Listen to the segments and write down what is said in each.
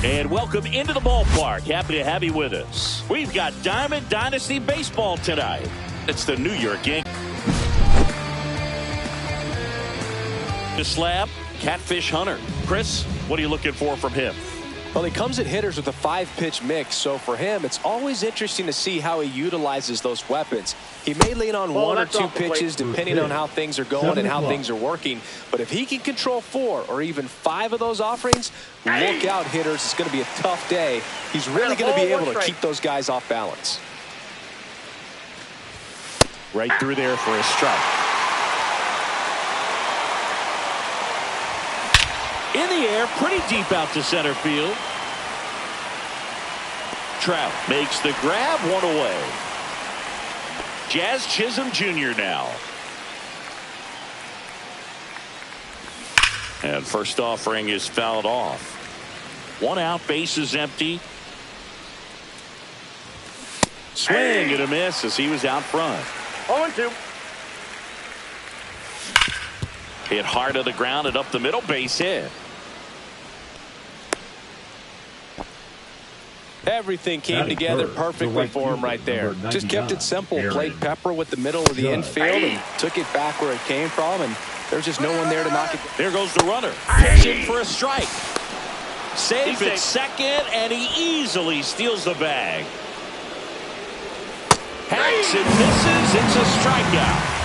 And welcome into the ballpark. Happy to have you with us. We've got Diamond Dynasty Baseball tonight. It's the New York Yankees. Slab, Catfish Hunter. Chris, what are you looking for from him? Well, he comes at hitters with a 5-pitch mix, so for him, it's always interesting to see how he utilizes those weapons. He may lean on one or two pitches depending on how things are going and how things are working, but if he can control 4 or even 5 of those offerings, look out, hitters. It's going to be a tough day. He's really going to be able to keep those guys off balance. Right through there for a strike. In the air, pretty deep out to center field. Trout makes the grab, one away. Jazz Chisholm Jr. now. And first offering is fouled off. 1 out, base is empty. Swing and a miss as he was out front. 0-2. Hit hard to the ground and up the middle, base hit. Everything came together perfectly for him right there. Just kept it simple. Played Pepper with the middle of the infield and took it back where it came from, and there's just no one there to knock it down. There goes the runner. Pitching for a strike. Safe at second, and he easily steals the bag. Hacks and misses. It's a strikeout.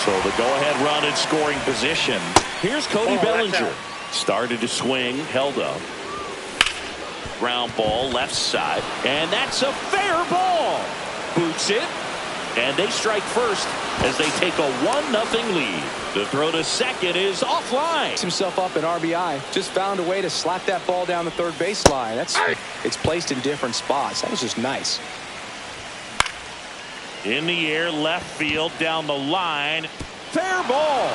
So the go-ahead run in scoring position. Here's Cody Bellinger. Started to swing, held up. Ground ball left side, and that's a fair ball. Boots it, and they strike first as they take a 1-0 lead. The throw to second is offline. Picks himself up in RBI. Just found a way to slap that ball down the third baseline. It's placed in different spots. That was just nice. In the air, left field, down the line. Fair ball.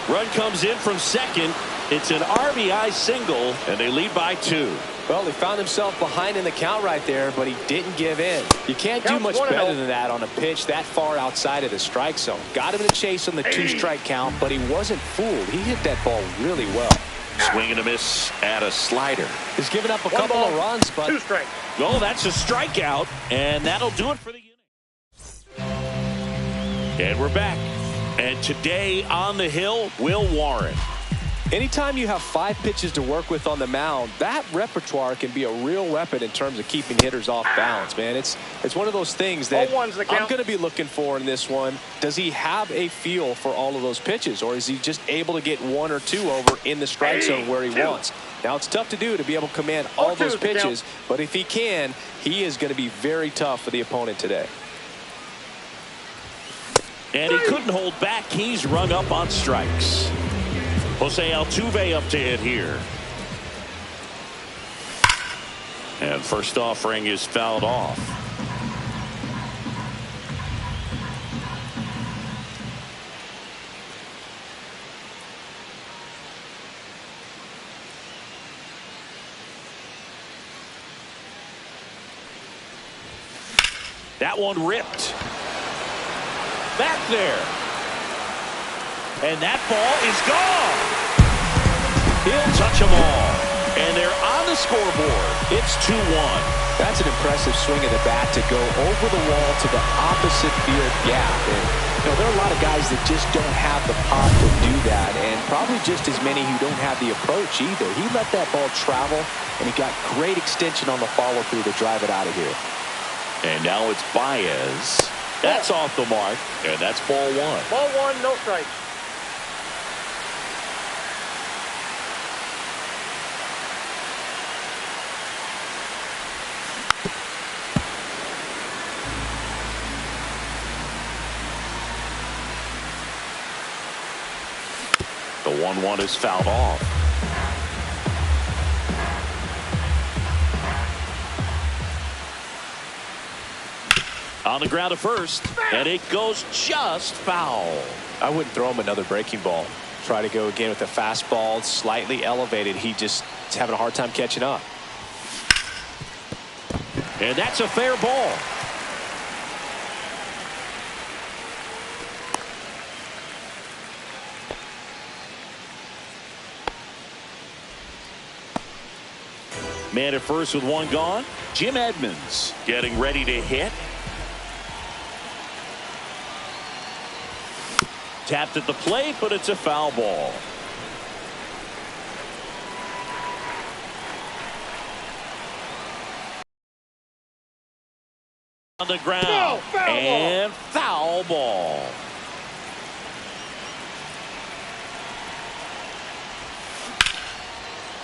Run comes in from second. It's an RBI single, and they lead by 2. Well, he found himself behind in the count right there, but he didn't give in. You can't do much better than that on a pitch that far outside of the strike zone. Got him in a chase on the 2-strike count, but he wasn't fooled. He hit that ball really well. Swing and a miss at a slider. He's given up a couple of runs, but 2 strikes. Oh, that's a strikeout, and that'll do it for the inning. And we're back. And today on the hill, Will Warren. Anytime you have 5 pitches to work with on the mound, that repertoire can be a real weapon in terms of keeping hitters off balance, man. It's one of those things that I'm going to be looking for in this one. Does he have a feel for all of those pitches, or is he just able to get 1 or 2 over in the strike zone where he wants? Now, it's tough to do to be able to command all those pitches, but if he can, he is going to be very tough for the opponent today. And he couldn't hold back. He's rung up on strikes. Jose Altuve up to hit here. And first offering is fouled off. That one ripped. Back there. And that ball is gone. He'll touch them all. And they're on the scoreboard. It's 2-1. That's an impressive swing of the bat to go over the wall to the opposite field gap. And you know, there are a lot of guys that just don't have the pop to do that, and probably just as many who don't have the approach either. He let that ball travel, and he got great extension on the follow-through to drive it out of here. And now it's Baez. That's off the mark, and that's ball 1. Ball 1, no strike. The 1-1 is fouled off. On the ground to first, and it goes just foul. I wouldn't throw him another breaking ball. Try to go again with the fastball, slightly elevated. He just is having a hard time catching up. And that's a fair ball. Man at first with one gone. Jim Edmonds getting ready to hit. Tapped at the plate, but it's a foul ball. On the ground. And foul ball.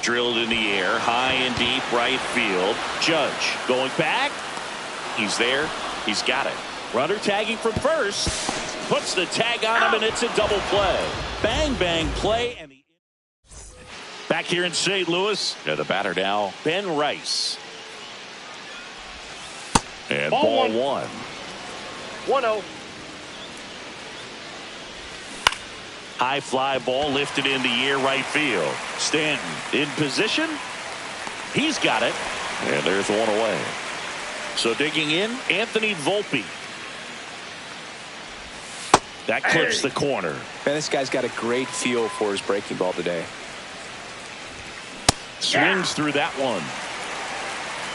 Drilled in the air, high and deep right field. Judge going back. He's there. He's got it. Runner tagging from first. Puts the tag on him, and it's a double play. Bang, bang play. And back here in St. Louis, the batter now, Ben Rice. And ball one. 1-0. High fly ball lifted in the air right field. Stanton in position. He's got it. And there's one away. So digging in, Anthony Volpe. That clips the corner. Man, this guy's got a great feel for his breaking ball today. Swings through that one.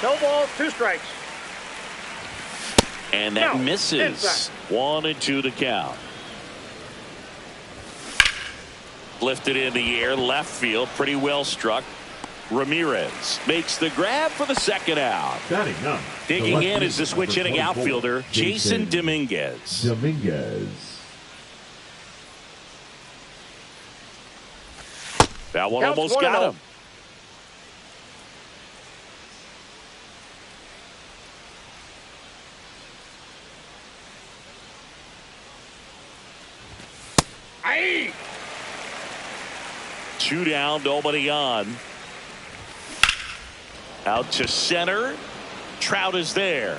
No balls, 2 strikes. And that misses. 1-2 to count. Lifted in the air, left field, pretty well struck. Ramirez makes the grab for the second out. Digging in is the switch hitting outfielder, Jason Dominguez. That one almost got him. Aye. 2 down, nobody on. Out to center. Trout is there.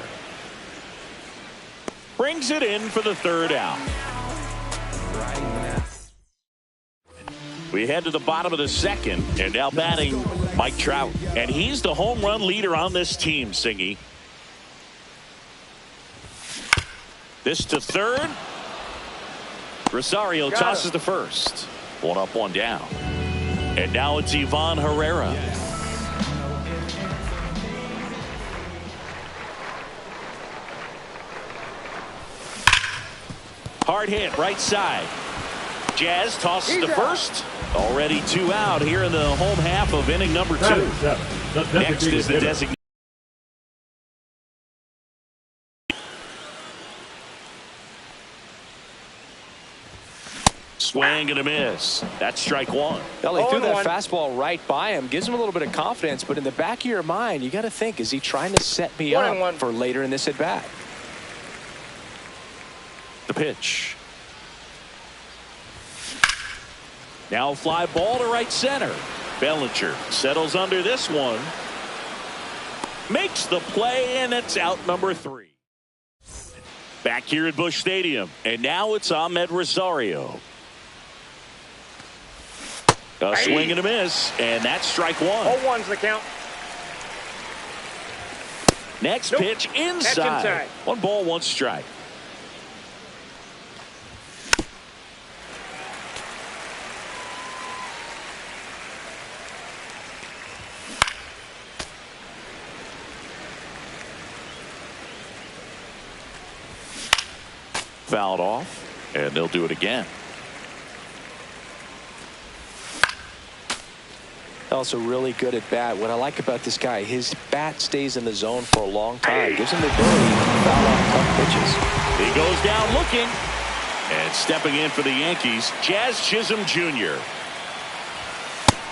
Brings it in for the 3rd out. We head to the bottom of the 2nd, and now batting Mike Trout. And he's the home run leader on this team, Singy. This to 3rd. Rosario tosses to first. 1 up, 1 down. And now it's Ivan Herrera. Hard hit, right side. Jazz tosses to first. Already 2 out here in the home half of inning number 2. Next is the designated. Swing and a miss. That's strike 1. Well, he threw that fastball right by him. Gives him a little bit of confidence, but in the back of your mind, you got to think, is he trying to set me up for later in this at bat? The pitch. Now fly ball to right center. Bellinger settles under this one. Makes the play, and it's out number 3. Back here at Busch Stadium, and now it's Ahmed Rosario. A swing and a miss, and that's strike 1. 0-1's the count. Next pitch inside. 1 ball, 1 strike. Fouled off, and they'll do it again. Also really good at bat. What I like about this guy, his bat stays in the zone for a long time. Gives him the ability to foul off tough pitches. He goes down looking. And stepping in for the Yankees, Jazz Chisholm Jr.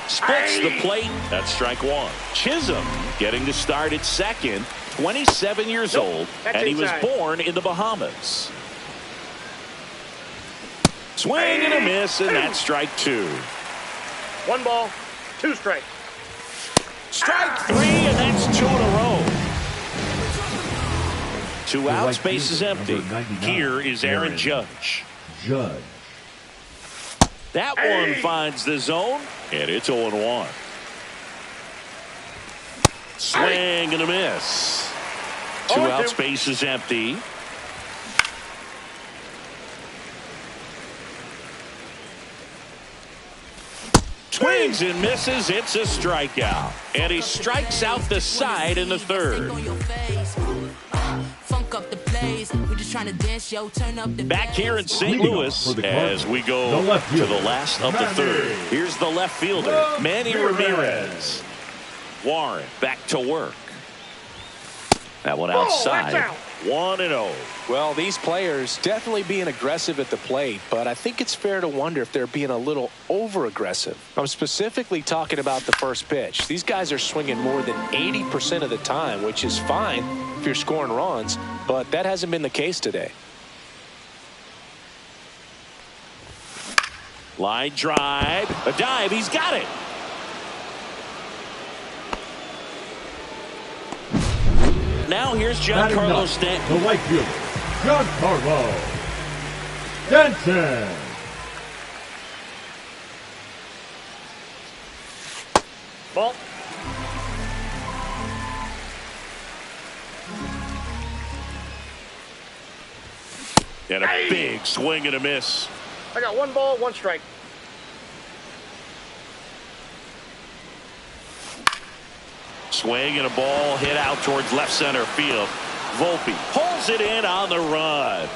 Splits the plate. That's strike 1. Chisholm getting to start at second. 27 years old. And he was born in the Bahamas. Swing and a miss, and that's strike 2. 1 ball, 2 strikes. Strike 3, and that's 2 in a row. 2 outs, base is empty. Here is Aaron Judge. That one finds the zone, and it's 0-1. Swing and a miss. 2 outs, base is empty. Swing Swings and misses. It's a strikeout. And he strikes out the side in the third. Back here in St. Louis as we go to the last of the third. Here's the left fielder, Manny Ramirez. Warren back to work. That one outside. 1-0. Well, these players definitely being aggressive at the plate, but I think it's fair to wonder if they're being a little over-aggressive. I'm specifically talking about the first pitch. These guys are swinging more than 80% of the time, which is fine if you're scoring runs, but that hasn't been the case today. Line drive. A dive. He's got it. Now here's Giancarlo Stanton. The right fielder, Giancarlo Stanton. Ball. And a big swing and a miss. I got 1 ball, 1 strike. Swing and a ball hit out towards left center field. Volpe pulls it in on the run.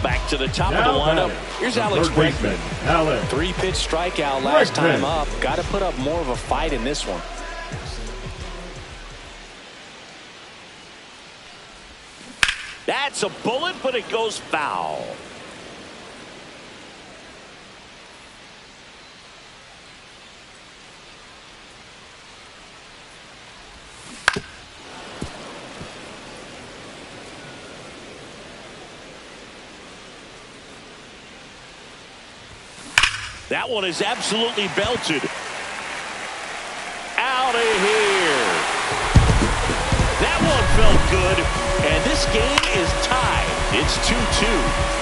Back to the top of the lineup. Here's Alex Bregman. 3-pitch strikeout last time up. Got to put up more of a fight in this one. That's a bullet, but it goes foul. That one is absolutely belted. Out of here. That one felt good. And this game is tied. It's 2-2.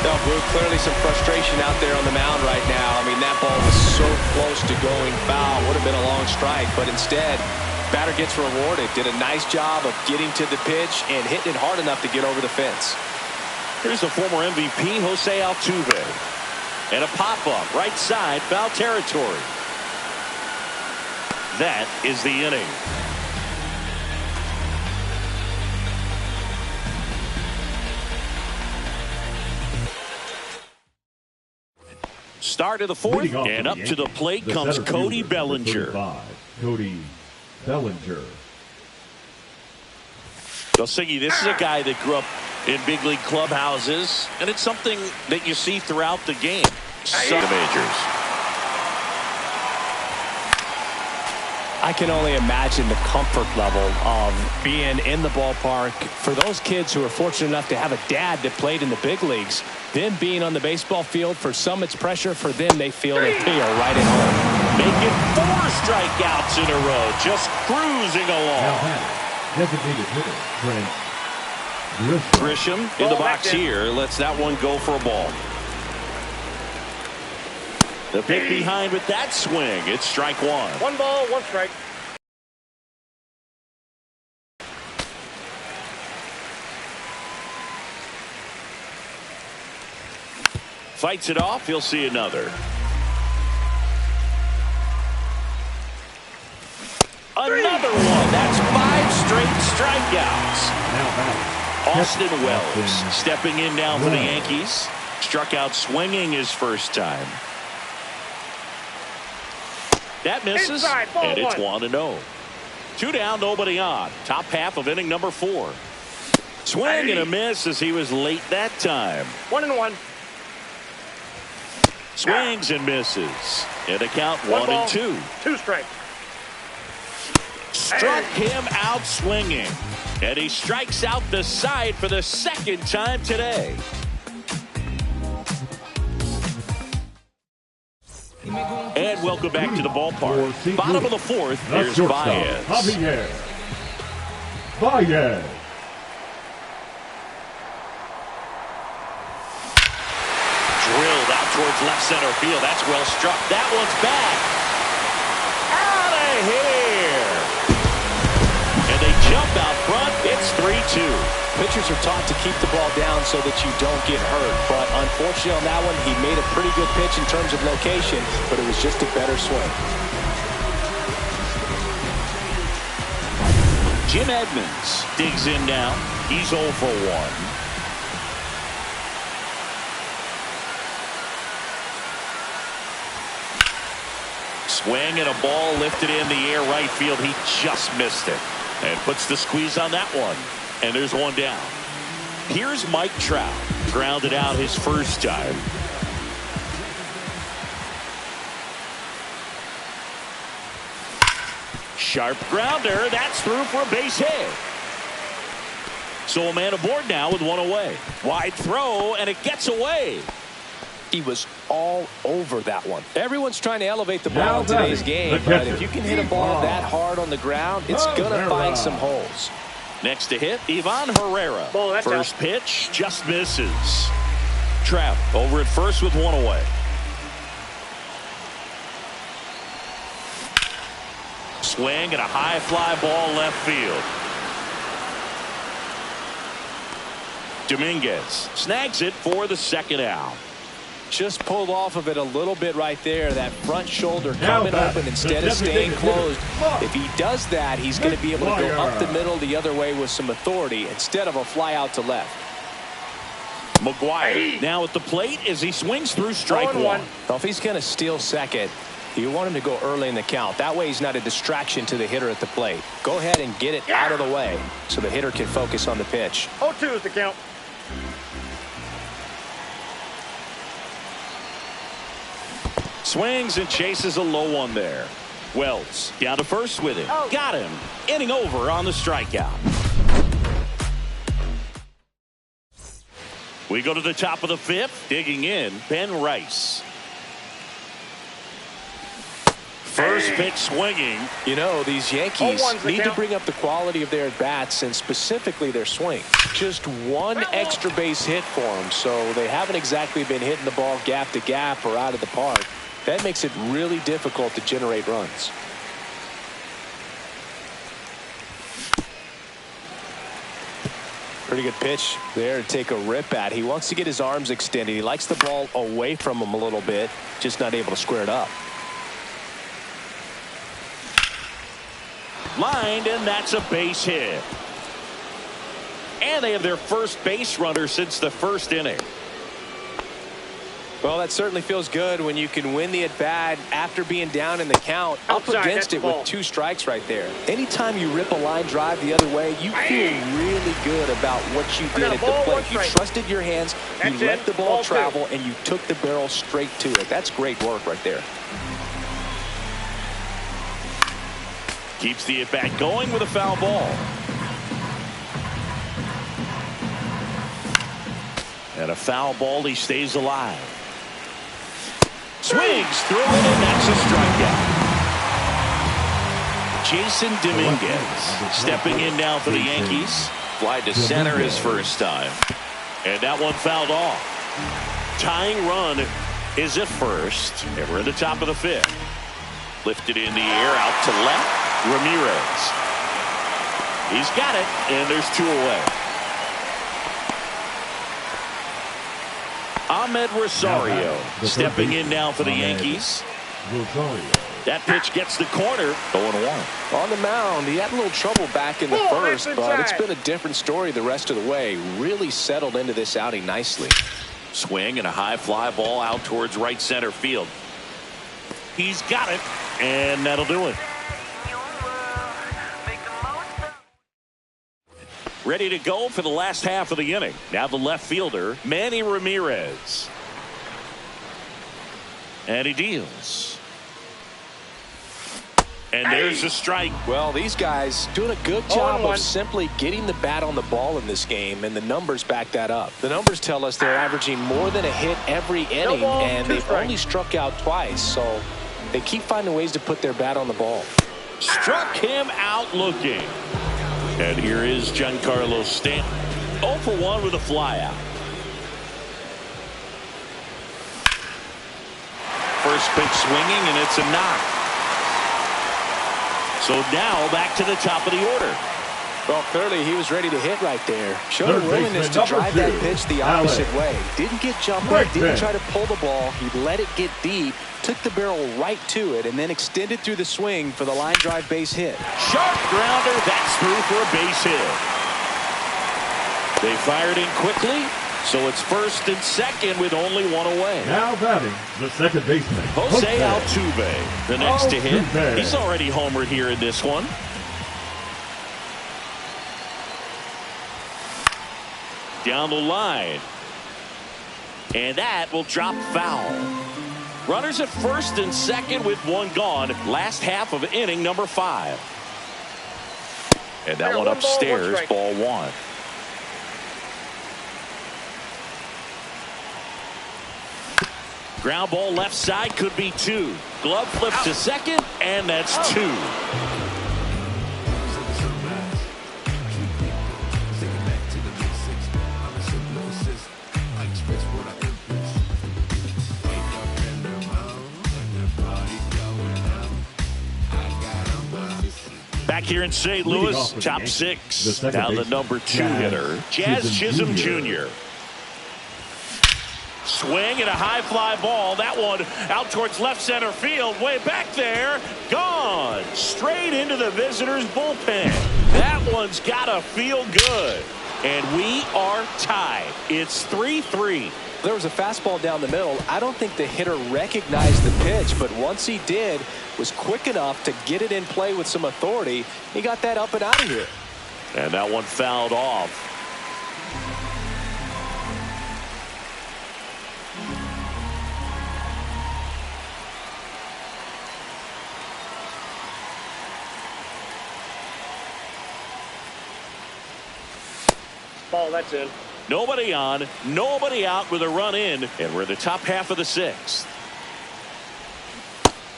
Now, Blue, clearly some frustration out there on the mound right now. I mean, that ball was so close to going foul. Would have been a long strike, but instead, batter gets rewarded. Did a nice job of getting to the pitch and hitting it hard enough to get over the fence. Here's the former MVP, Jose Altuve. And a pop-up, right side, foul territory. That is the inning. Start of the fourth, and up to the plate comes Cody Bellinger. Cody Bellinger. Silsigi, this is a guy that grew up in big league clubhouses, and it's something that you see throughout the game. Some majors. I can only imagine the comfort level of being in the ballpark for those kids who are fortunate enough to have a dad that played in the big leagues. Them being on the baseball field, for some it's pressure. For them, they feel that they are right at home. Making 4 strikeouts in a row, just cruising along. Designated hitter, Trent Grisham in the box here. Lets that one go for a ball. The pick behind with that swing. It's strike 1. 1 ball, 1 strike. Fights it off. He'll see another. Another one. That's 5 straight strikeouts. Austin Wells stepping in now for the Yankees. Struck out swinging his first time. That misses, and it's 1-0. 2 down, nobody on. Top half of inning number 4. Swing and a miss as he was late that time. 1-1. Swings and misses. And a count 1-2. 2 strikes. Struck him out swinging. And he strikes out the side for the second time today. And welcome back to the ballpark. Bottom of the 4th, here's Baez. Baez. Drilled out towards left center field. That's well struck. That one's back. Out of here. And they jump out front. It's 3-2. Pitchers are taught to keep the ball down so that you don't get hurt. But unfortunately on that one, he made a pretty good pitch in terms of location, but it was just a better swing. Jim Edmonds digs in now. He's 0 for 1. Swing and a ball lifted in the air right field. He just missed it and puts the squeeze on that one. And there's one down. Here's Mike Trout. Grounded out his first time. Sharp grounder. That's through for a base hit. So a man aboard now with one away. Wide throw, and it gets away. He was all over that one. Everyone's trying to elevate the ball in today's game, but if you can hit a ball that hard on the ground, it's going to find some holes. Next to hit, Ivan Herrera. First pitch just misses. Trout over at first with one away. Swing and a high fly ball left field. Dominguez snags it for the second out. Just pulled off of it a little bit right there. That front shoulder coming open instead of staying closed. If he does that, he's going to be able to go up the middle the other way with some authority instead of a fly out to left. McGuire now at the plate as he swings through strike one. Well, if he's going to steal second, you want him to go early in the count. That way he's not a distraction to the hitter at the plate. Go ahead and get it out of the way so the hitter can focus on the pitch. 0-2 is the count. Swings and chases a low one there. Wells down to first with it. Got him. Inning over on the strikeout. We go to the top of the fifth. Digging in, Ben Rice. First pitch swinging. You know, these Yankees need to bring up the quality of their at-bats and specifically their swing. Just one extra base hit for them, so they haven't exactly been hitting the ball gap to gap or out of the park. That makes it really difficult to generate runs. Pretty good pitch there to take a rip at. He wants to get his arms extended. He likes the ball away from him a little bit, just not able to square it up. Lined, and that's a base hit. And they have their first base runner since the first inning. Well, that certainly feels good when you can win the at-bat after being down in the count up against it with 2 strikes right there. Anytime you rip a line drive the other way, you feel really good about what you did at the plate. You trusted your hands, you let the ball travel, and you took the barrel straight to it. That's great work right there. Keeps the at-bat going with a foul ball. And a foul ball, he stays alive. Swings through it, and that's a strikeout. Jason Dominguez stepping in now for the Yankees. Fly to center his first time. And that one fouled off. Tying run is at first. And we're in the top of the fifth. Lifted in the air, out to left. Ramirez. He's got it, and there's 2 away. Ahmed Rosario stepping in now for the Yankees. That pitch gets the corner. 0-1. On the mound, he had a little trouble back in the first, but it's been a different story the rest of the way. Really settled into this outing nicely. Swing and a high fly ball out towards right center field. He's got it, and that'll do it. Ready to go for the last half of the inning. Now the left fielder, Manny Ramirez. And he deals. And there's a strike. Well, these guys doing a good job of simply getting the bat on the ball in this game, and the numbers back that up. The numbers tell us they're averaging more than a hit every inning, and they've only struck out twice, so they keep finding ways to put their bat on the ball. Struck him out looking. And here is Giancarlo Stanton. 0 for 1 with a flyout. First pitch swinging, and it's a knock. So now back to the top of the order. Well, clearly he was ready to hit right there. Showed a willingness to drive that pitch the opposite way. Didn't get jumped up, didn't try to pull the ball. He let it get deep, took the barrel right to it, and then extended through the swing for the line drive base hit. Sharp grounder, that's gets through for a base hit. They fired in quickly, so it's first and second with only one away. Now batting, the second baseman, Jose Altuve, the next to hit. Altuve. He's already homered here in this one. Down the line. And that will drop foul. Runners at first and second with one gone. Last half of inning number 5. And that one upstairs, ball 1. Ground ball left side, could be 2. Glove flip to second, and that's 2. Back here in St. Louis, top 6. Now the number 2 hitter, Jazz Chisholm Jr. Swing and a high fly ball. That one out towards left center field. Way back there. Gone. Straight into the visitors' bullpen. That one's got to feel good. And we are tied. It's 3-3. There was a fastball down the middle. I don't think the hitter recognized the pitch, but once he did, was quick enough to get it in play with some authority. He got that up and out of here. And that one fouled off. Ball, that's in. Nobody on, nobody out with a run in, and we're in the top half of the 6th.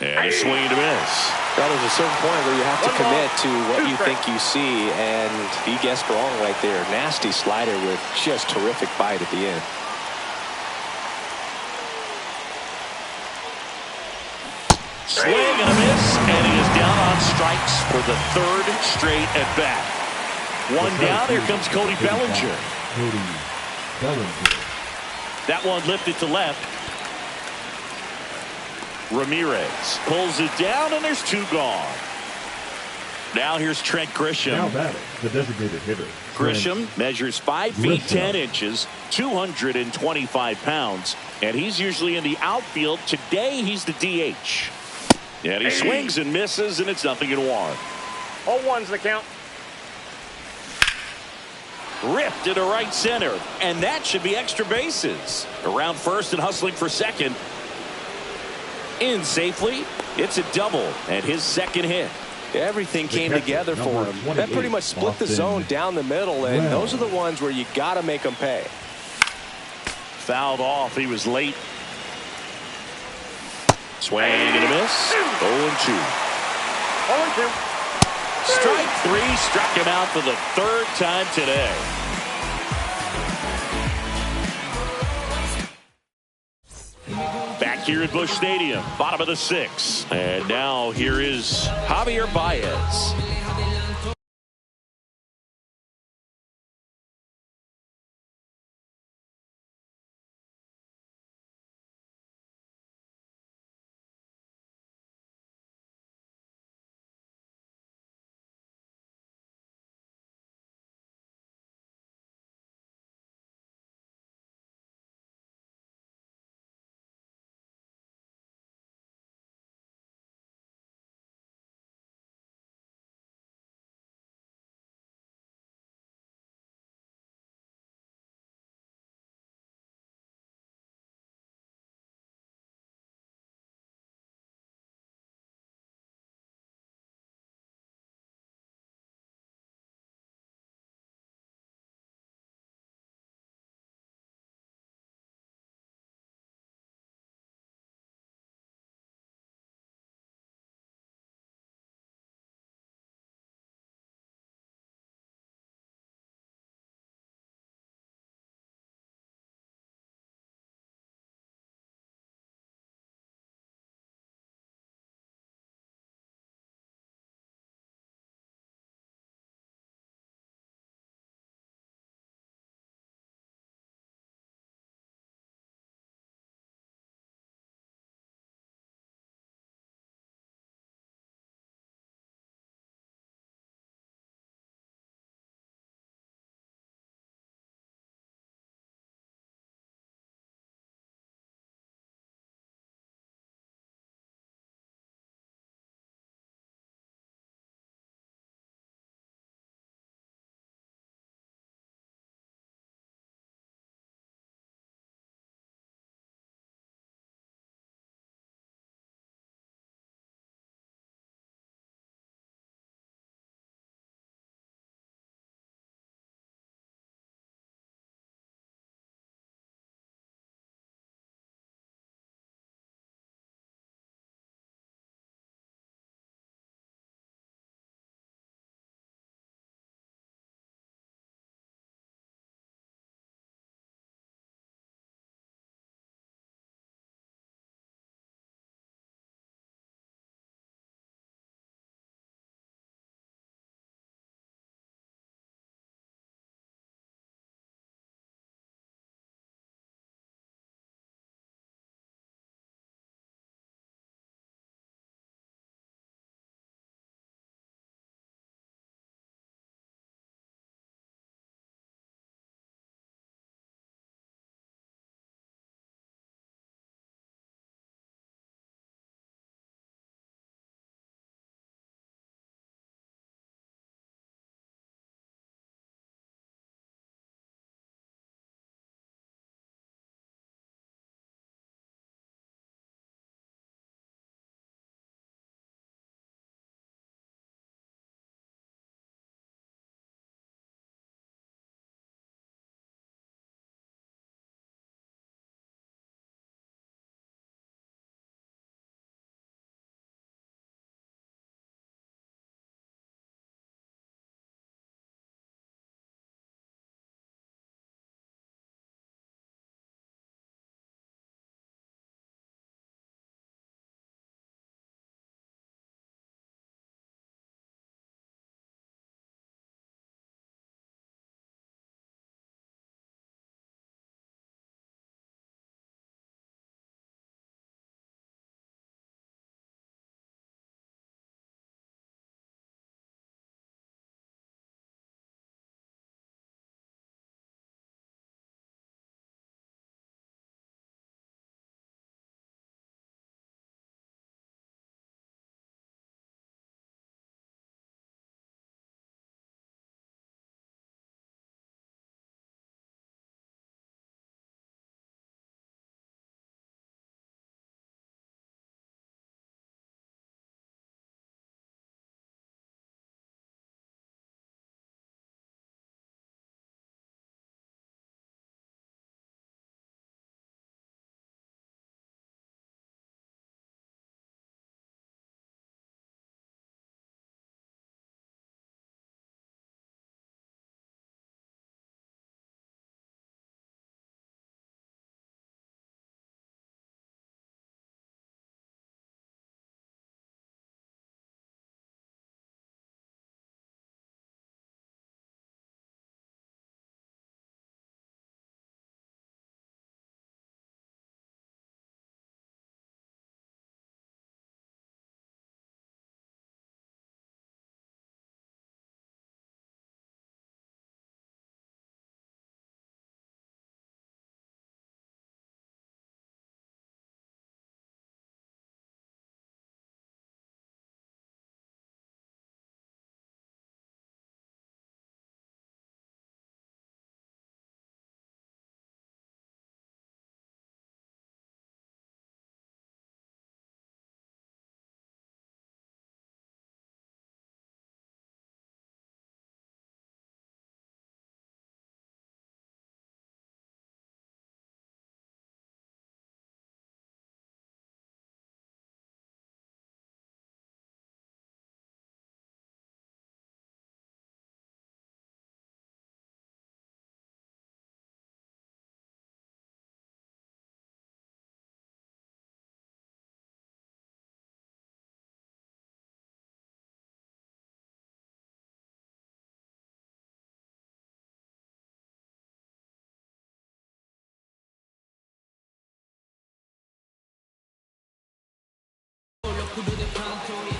And a swing and a miss. Well, there's a certain point where you have to commit to what you think you see, and he guessed wrong right there. Nasty slider with just terrific bite at the end. Swing and a miss, and he is down on strikes for the 3rd straight at bat. One down, here comes Cody Bellinger. Cody Bellinger. That one lifted to left. Ramirez pulls it down, and there's 2 gone. Now here's Trent Grisham. Now batting, the designated hitter. Grisham measures 5 feet 10 inches, 225 pounds, and he's usually in the outfield. Today he's the DH. And he swings and misses, and it's 0-1. 0-1's the count. Ripped into right center, and that should be extra bases. Around first and hustling for second. In safely. It's a double and his second hit. Everything came together for him. That pretty much split the zone down the middle, and those are the ones where you got to make them pay. Fouled off. He was late. Swing and a miss. 0-2. 0-2. Strike 3, struck him out for the 3rd time today. Back here at Busch Stadium, bottom of the 6th. And now here is Javier Baez.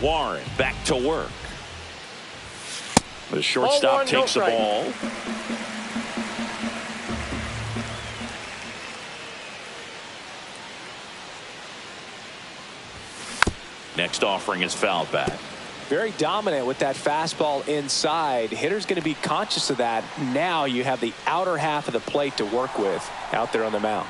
Warren back to work. The shortstop takes the ball. Next offering is fouled back. Very dominant with that fastball inside. Hitter's going to be conscious of that. Now you have the outer half of the plate to work with out there on the mound.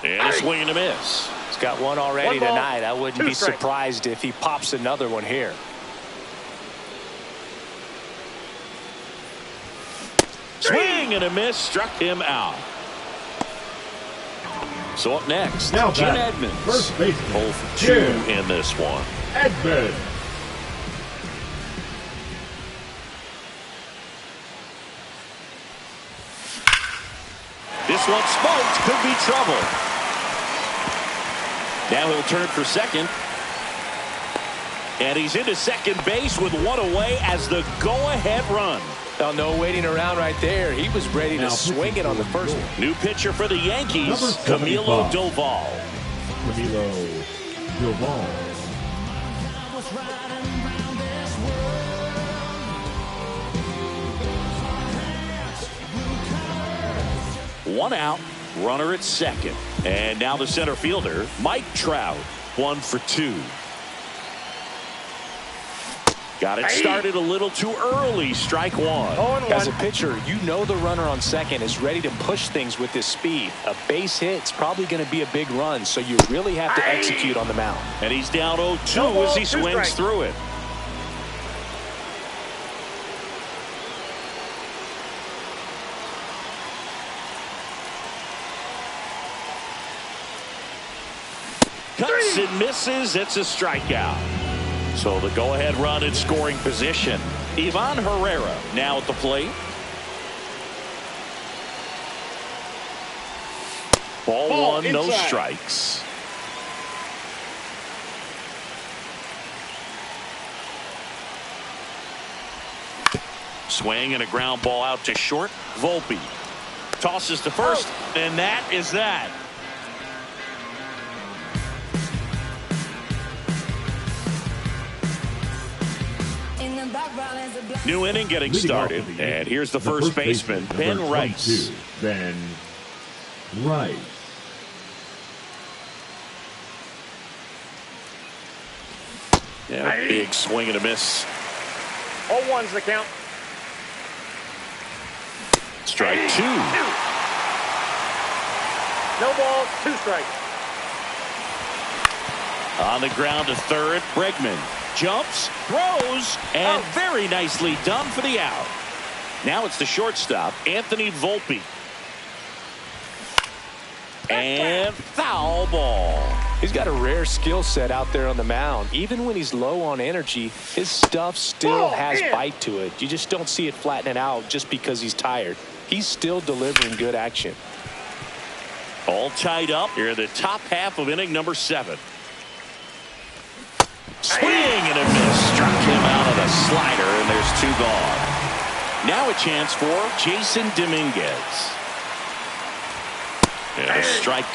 And a swing and a miss. He's got one already tonight. I wouldn't be surprised if he pops another one here. Swing and a miss, struck him out. So up next, now Jim Edmonds. First baseman. 0 for 2 in this one. Edmonds. This one smoked, could be trouble. Now he'll turn for second. And he's into second base with one away as the go-ahead run. Oh, no waiting around right there. He was ready to swing it on the first one. New pitcher for the Yankees, Camilo Doval. Camilo Doval. One out, runner at second. And now the center fielder, Mike Trout, 1 for 2. Got it started a little too early. Strike one. As a pitcher, you know the runner on second is ready to push things with his speed. A base hit's probably going to be a big run, so you really have to execute on the mound. And he's down 0-2 as he swings through it. Cuts and misses. It's a strikeout. So the go-ahead run in scoring position. Ivan Herrera now at the plate. Ball one, no strikes. Swing and a ground ball out to short. Volpe tosses to first, and that is that. New inning getting started, and here's the first baseman, Ben Rice. Ben Rice. Yeah, big swing and a miss. 0-1's the count. Strike 2. No ball, 2 strikes. On the ground to third, Bregman. Jumps, throws, and very nicely done for the out. Now it's the shortstop, Anthony Volpe. And foul ball. He's got a rare skill set out there on the mound. Even when he's low on energy, his stuff still has bite to it. You just don't see it flattening out just because he's tired. He's still delivering good action. All tied up here in the top half of inning number 7. Swing and a miss. Struck him out of the slider, and there's 2 gone. Now a chance for Jason Dominguez. And a strike.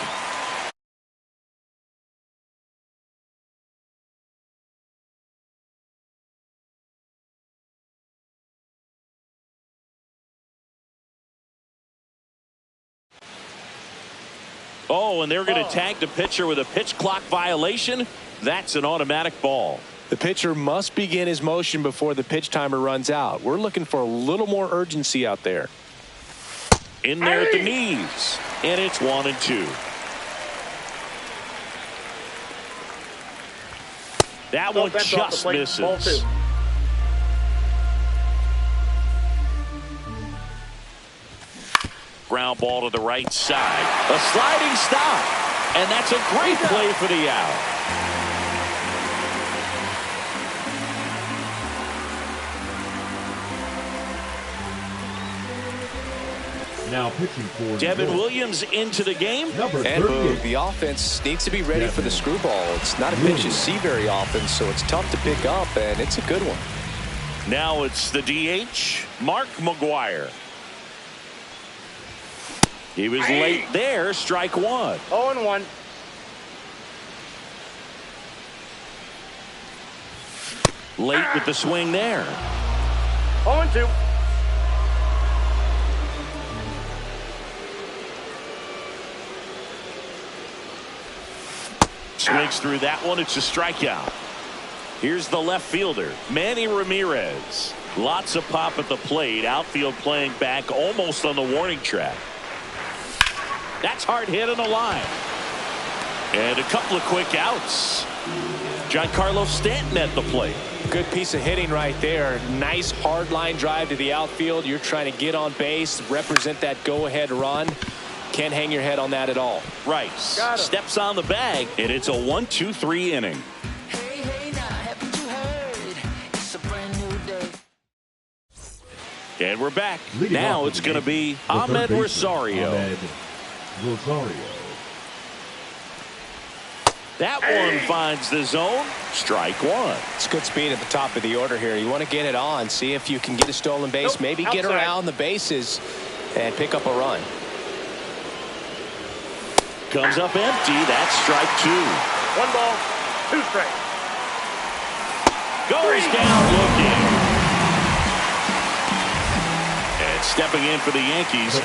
Oh, and they're going to tag the pitcher with a pitch clock violation. That's an automatic ball. The pitcher must begin his motion before the pitch timer runs out. We're looking for a little more urgency out there. In there at the knees. And it's 1-2. That one just misses. Ground ball to the right side. A sliding stop. And that's a great play for the out. Now pitching for Devin Williams into the game. And boom, the offense needs to be ready for the screwball. It's not a pitch you see very often, so it's tough to pick up, and it's a good one. Now it's the DH, Mark McGwire. He was late there, strike 1. 0-1. Late with the swing there. 0-2. Swings through that one. It's a strikeout. Here's the left fielder, Manny Ramirez. Lots of pop at the plate. Outfield playing back almost on the warning track. That's hard hit on the line. And a couple of quick outs. Giancarlo Stanton at the plate. Good piece of hitting right there. Nice hard line drive to the outfield. You're trying to get on base, represent that go-ahead run. Can't hang your head on that at all. Rice steps on the bag, and it's a 1-2-3 inning. And we're back. Now it's going to be Ahmed Rosario. That one finds the zone. Strike one. It's good speed at the top of the order here. You want to get it on, see if you can get a stolen base, maybe get around the bases and pick up a run. Comes up empty. That's strike two. 1 ball, 2 strikes. Goes down looking. And stepping in for the Yankees,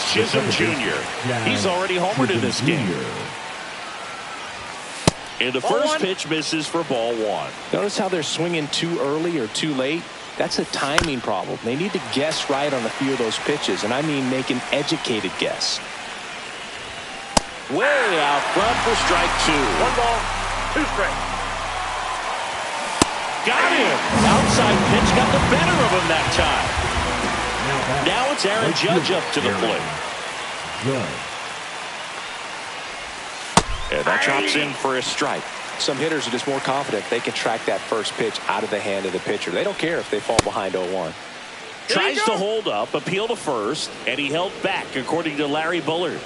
Jazz Chisholm Jr. He's already homered in this game. And the first pitch misses for ball one. Notice how they're swinging too early or too late. That's a timing problem. They need to guess right on a few of those pitches, and I mean make an educated guess. Way out front for strike two. 1 ball, 2 strikes. Got him. Outside pitch got the better of him that time. Now it's Aaron Judge up to the plate. And that drops in for a strike. Some hitters are just more confident they can track that first pitch out of the hand of the pitcher. They don't care if they fall behind 0-1. Tries to hold up, appeal to first, and he held back, according to Larry Bullard.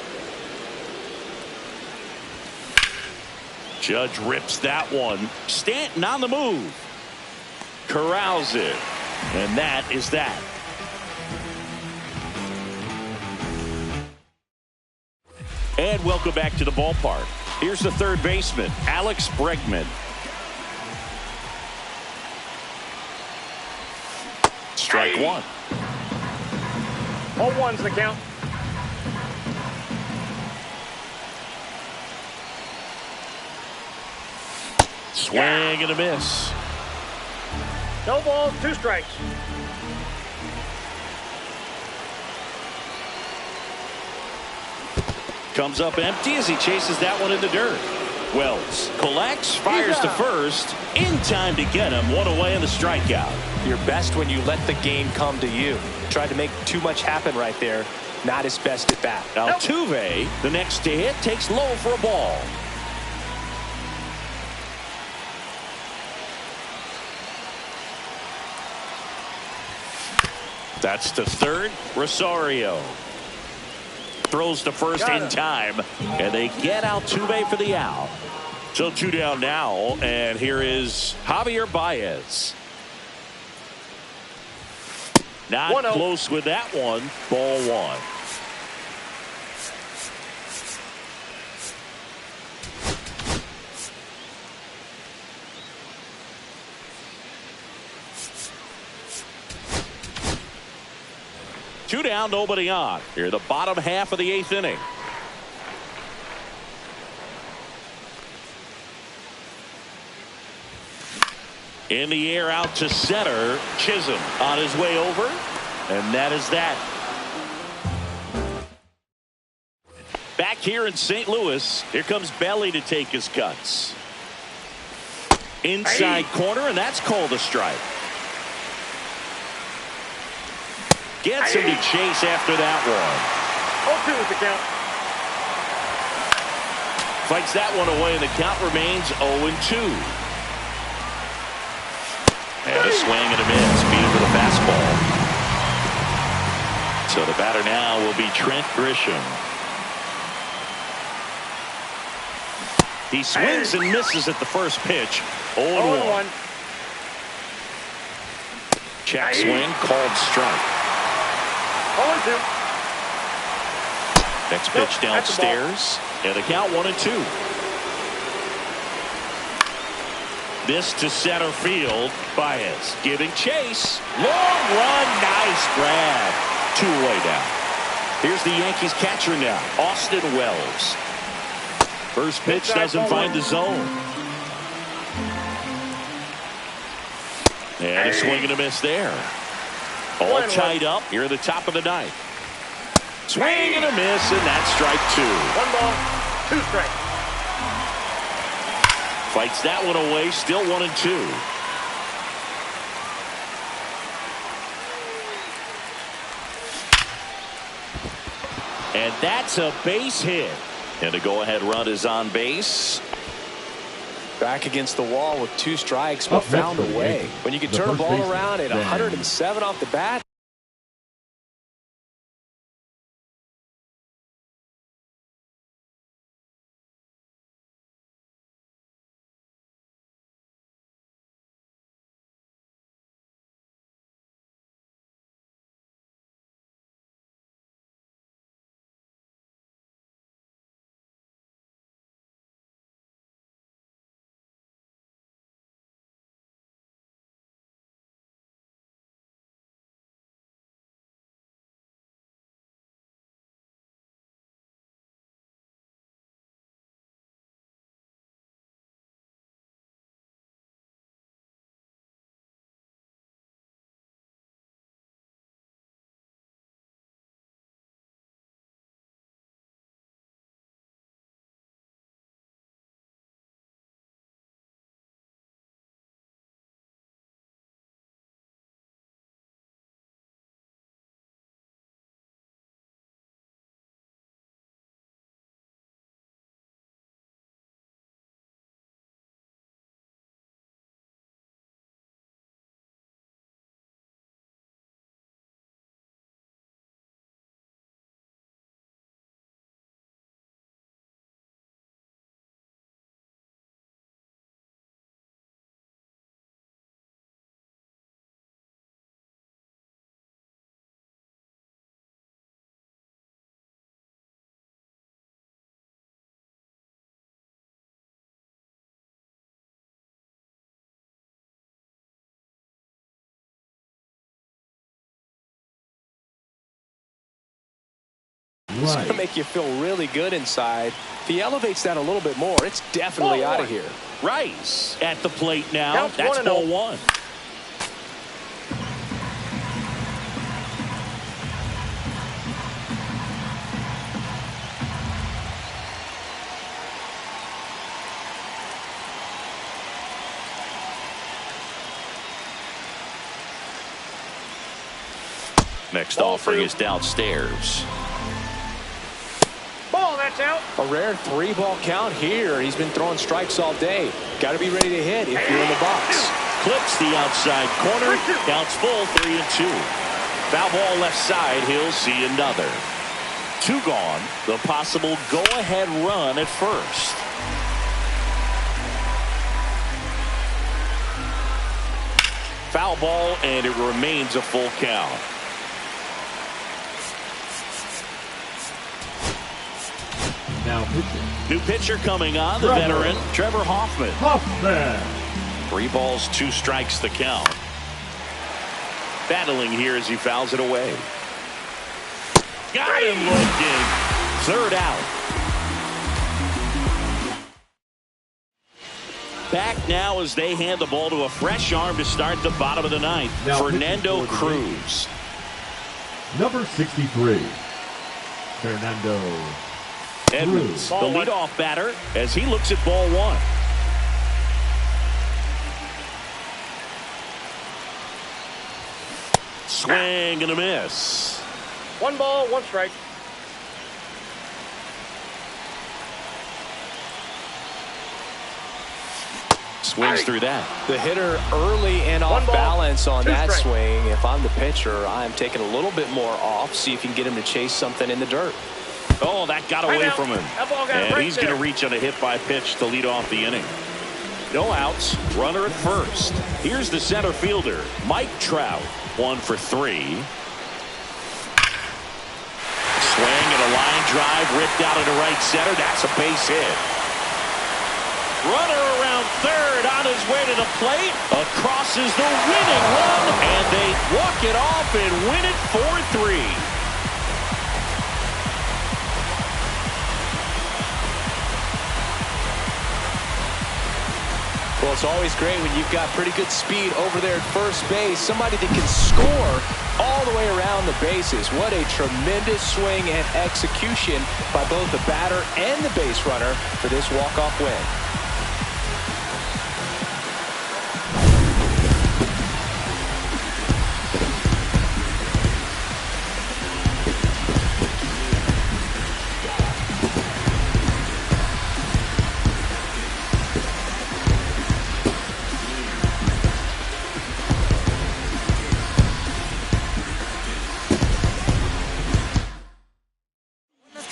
Judge rips that one. Stanton on the move. Corrals it. And that is that. And welcome back to the ballpark. Here's the third baseman, Alex Bregman. Strike one. 0-1's the count. Swing and a miss. No balls, 2 strikes. Comes up empty as he chases that one in the dirt. Wells collects, fires to first. In time to get him. One away in the strikeout. You're best when you let the game come to you. Tried to make too much happen right there. Not his best at bat. Altuve, the next to hit, takes low for a ball. That's to third. Rosario throws to first in time, and they get Altuve for the out. So 2 down now, and here is Javier Baez. Not close with that one. Ball one. Two down, nobody on. Here, the bottom half of the 8th inning. In the air out to center. Chisholm on his way over. And that is that. Back here in St. Louis, here comes Belly to take his cuts. Inside corner, and that's called a strike. Gets him to chase after that one. 0-2 is the count. Fights that one away, and the count remains 0-2. And a swing and a miss. Beat him with a fastball. So the batter now will be Trent Grisham. He swings and misses at the first pitch. 0-1. Check swing, called strike. 0-2. Next pitch downstairs, and the count 1-2. This to center field. Baez giving chase. Long run, nice grab. 2 away now. Here's the Yankees catcher now, Austin Wells. First pitch doesn't find the zone. And a swing and a miss there. All tied up here at the top of the 9th. Swing and a miss, and that's strike 2. 1 ball, 2 strikes. Fights that one away, still 1-2. And that's a base hit. And the go-ahead run is on base. Back against the wall with 2 strikes, but found a way. When you can turn a ball around at 107 off the bat, It's going to make you feel really good inside. If he elevates that a little bit more, it's definitely out of here. Rice at the plate now. Counts That's ball 1. Next offering is downstairs. Ball, that's out. A rare 3-ball count here. He's been throwing strikes all day. Got to be ready to hit if you're in the box. Clips the outside corner. Counts full, 3-2. Foul ball left side. He'll see another. 2 gone. The possible go-ahead run at first. Foul ball, and it remains a full count. Now pitching. New pitcher coming on, the veteran, Trevor Hoffman. 3 balls, 2 strikes the count. Battling here as he fouls it away. Got him looking. 3rd out. Back now as they hand the ball to a fresh arm to start the bottom of the 9th. Now Fernando Cruz. Number 63, Fernando Edmonds, the leadoff batter, as he looks at ball 1. Swing and a miss. 1 ball, 1 strike. Swings through that. The hitter early and off balance on that swing. If I'm the pitcher, I'm taking a little bit more off. See if you can get him to chase something in the dirt. Oh, that got away from him. And he's going to reach on a hit by pitch to lead off the inning. No outs. Runner at first. Here's the center fielder, Mike Trout. 1 for 3. Swing and a line drive ripped out into right center. That's a base hit. Runner around third on his way to the plate. Across is the winning run. And they walk it off and win it 4-3. Well, it's always great when you've got pretty good speed over there at first base. Somebody that can score all the way around the bases. What a tremendous swing and execution by both the batter and the base runner for this walk-off win.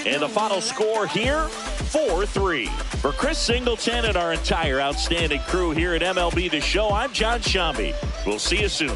And the final score here, 4-3. For Chris Singleton and our entire outstanding crew here at MLB The Show, I'm John Shambi. We'll see you soon.